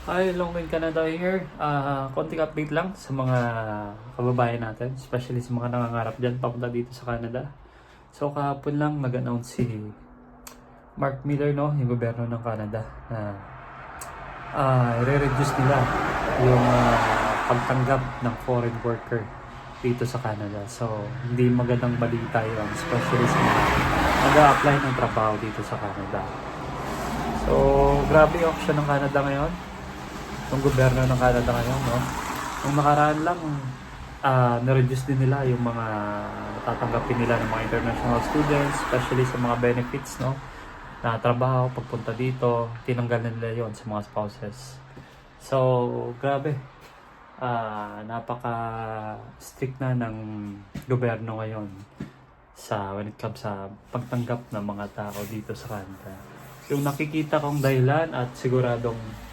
Hi, Longwin Canada here. Konting update lang sa mga kababayan natin, especially sa mga nangangarap dyan papunta dito sa Canada. So kahapon lang nag-announce si Mark Miller, no, yung gobyerno ng Canada, na i-reduce nila yung pagtanggap ng foreign worker dito sa Canada. So hindi magandang balita yun, especially sa mga nag-a-apply ng trabaho dito sa Canada. So grabe yung option ng Canada ngayon, ng gobyerno ng Canada ngayon, no? Nung nakaraan lang, na-reduce din nila yung mga tatanggapin nila ng mga international students, especially sa mga benefits, no? Na trabaho, pagpunta dito, tinanggal na nila yon sa mga spouses. So, grabe. Napaka-strict na ng gobyerno ngayon when it comes sa pagtanggap ng mga tao dito sa Canada. Yung nakikita kong dahilan at siguradong